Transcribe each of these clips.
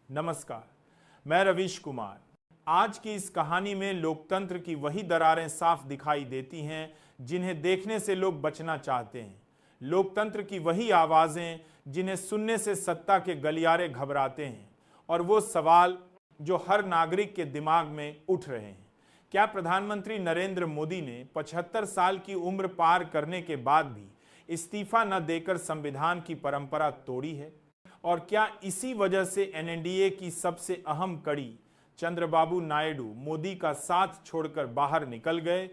नमस्कार, मैं रवीश कुमार। आज की इस कहानी में लोकतंत्र की वही दरारें साफ दिखाई देती हैं जिन्हें देखने से लोग बचना चाहते हैं। लोकतंत्र की वही आवाजें जिन्हें सुनने से सत्ता के गलियारे घबराते हैं और वो सवाल जो हर नागरिक के दिमाग में उठ रहे हैं। क्या प्रधानमंत्री नरेंद्र मोदी ने 75 साल की उम्र पार करने के बाद भी इस्तीफा न देकर संविधान की परंपरा तोड़ी है? और क्या इसी वजह से एनडीए की सबसे अहम कड़ी चंद्रबाबू नायडू मोदी का साथ छोड़कर बाहर निकल गए?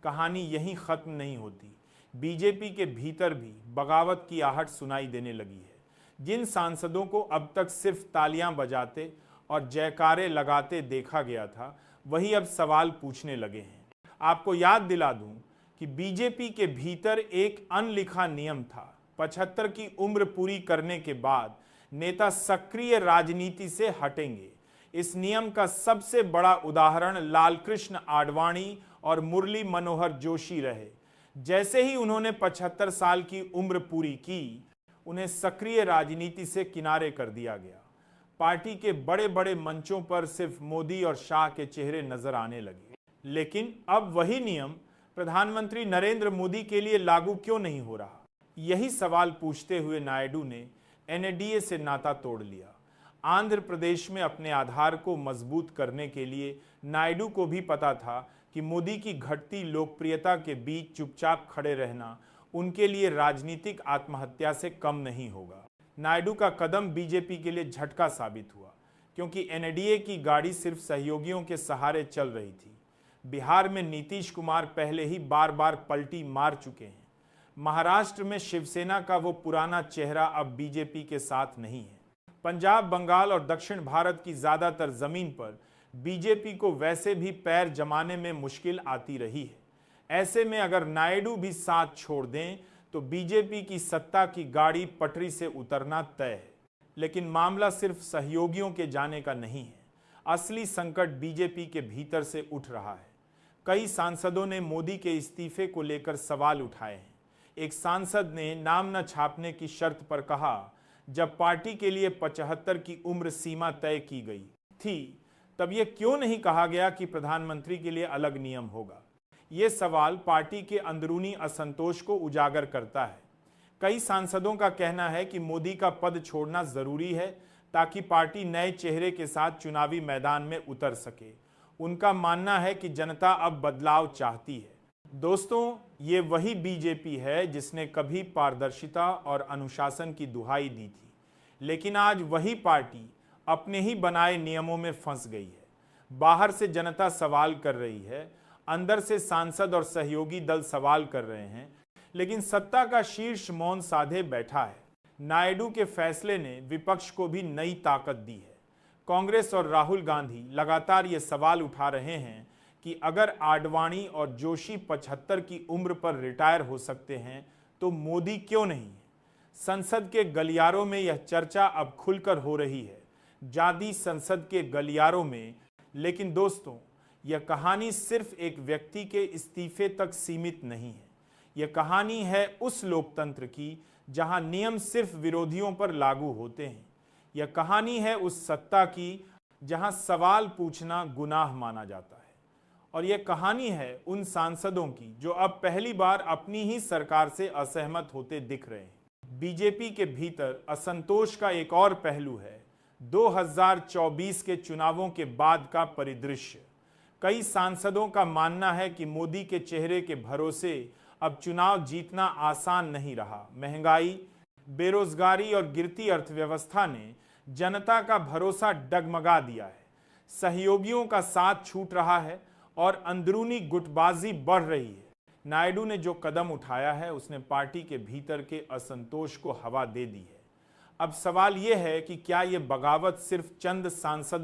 कहानी यहीं खत्म नहीं होती। बीजेपी के भीतर भी बगावत की आहट सुनाई देने लगी है। जिन सांसदों को अब तक सिर्फ तालियां बजाते और जयकारे लगाते देखा गया था, वही अब सवाल पूछने लगे हैं। आपको याद दिला दूं कि बीजेपी के भीतर एक अनलिखा नियम था। 75 की उम्र पूरी करने के बाद नेता सक्रिय राजनीति से हटेंगे। इस नियम का सबसे बड़ा उदाहरण लालकृष्ण आडवाणी और मुरली मनोहर जोशी रहे। जैसे ही उन्होंने 75 साल की उम्र पूरी की, उन्हें सक्रिय राजनीति से किनारे कर दिया गया। पार्टी के बड़े बड़े मंचों पर सिर्फ मोदी और शाह के चेहरे नजर आने लगे। लेकिन अब वही नियम प्रधानमंत्री नरेंद्र मोदी के लिए लागू क्यों नहीं हो रहा? यही सवाल पूछते हुए नायडू ने एनडीए से नाता तोड़ लिया। आंध्र प्रदेश में अपने आधार को मजबूत करने के लिए नायडू को भी पता था कि मोदी की घटती लोकप्रियता के बीच चुपचाप खड़े रहना उनके लिए राजनीतिक आत्महत्या से कम नहीं होगा। नायडू का कदम बीजेपी के लिए झटका साबित हुआ, क्योंकि एनडीए की गाड़ी सिर्फ सहयोगियों के सहारे चल रही थी। बिहार में नीतीश कुमार पहले ही बार बार पलटी मार चुके हैं। महाराष्ट्र में शिवसेना का वो पुराना चेहरा अब बीजेपी के साथ नहीं है। पंजाब, बंगाल और दक्षिण भारत की ज्यादातर जमीन पर बीजेपी को वैसे भी पैर जमाने में मुश्किल आती रही है। ऐसे में अगर नायडू भी साथ छोड़ दें तो बीजेपी की सत्ता की गाड़ी पटरी से उतरना तय है। लेकिन मामला सिर्फ सहयोगियों के जाने का नहीं है। असली संकट बीजेपी के भीतर से उठ रहा है। कई सांसदों ने मोदी के इस्तीफे को लेकर सवाल उठाए हैं। एक सांसद ने नाम न छापने की शर्त पर कहा, जब पार्टी के लिए 75 की उम्र सीमा तय की गई थी, तब यह क्यों नहीं कहा गया कि प्रधानमंत्री के लिए अलग नियम होगा? ये सवाल पार्टी के अंदरूनी असंतोष को उजागर करता है। कई सांसदों का कहना है कि मोदी का पद छोड़ना जरूरी है ताकि पार्टी नए चेहरे के साथ चुनावी मैदान में उतर सके। उनका मानना है कि जनता अब बदलाव चाहती है। दोस्तों, ये वही बीजेपी है जिसने कभी पारदर्शिता और अनुशासन की दुहाई दी थी, लेकिन आज वही पार्टी अपने ही बनाए नियमों में फंस गई है। बाहर से जनता सवाल कर रही है, अंदर से सांसद और सहयोगी दल सवाल कर रहे हैं, लेकिन सत्ता का शीर्ष मौन साधे बैठा है। नायडू के फैसले ने विपक्ष को भी नई ताकत दी है। कांग्रेस और राहुल गांधी लगातार ये सवाल उठा रहे हैं कि अगर आडवाणी और जोशी 75 की उम्र पर रिटायर हो सकते हैं तो मोदी क्यों नहीं? संसद के गलियारों में यह चर्चा अब खुलकर हो रही है, जादी संसद के गलियारों में। लेकिन दोस्तों, यह कहानी सिर्फ एक व्यक्ति के इस्तीफे तक सीमित नहीं है। यह कहानी है उस लोकतंत्र की जहां नियम सिर्फ विरोधियों पर लागू होते हैं। यह कहानी है उस सत्ता की जहां सवाल पूछना गुनाह माना जाता है। और यह कहानी है उन सांसदों की जो अब पहली बार अपनी ही सरकार से असहमत होते दिख रहे हैं। बीजेपी के भीतर असंतोष का एक और पहलू है 2024 के चुनावों के बाद का परिदृश्य। कई सांसदों का मानना है कि मोदी के चेहरे के भरोसे अब चुनाव जीतना आसान नहीं रहा। महंगाई, बेरोजगारी और गिरती अर्थव्यवस्था ने जनता का भरोसा डगमगा दिया है। सहयोगियों का साथ छूट रहा है और अंदरूनी गुटबाजी बढ़ रही है। नायडू ने जो कदम उठाया है उसने पार्टी के भीतर के असंतोष को हवा दे दी है। अब सवाल यह है कि क्या यह बगावत सिर्फ चंद सांसद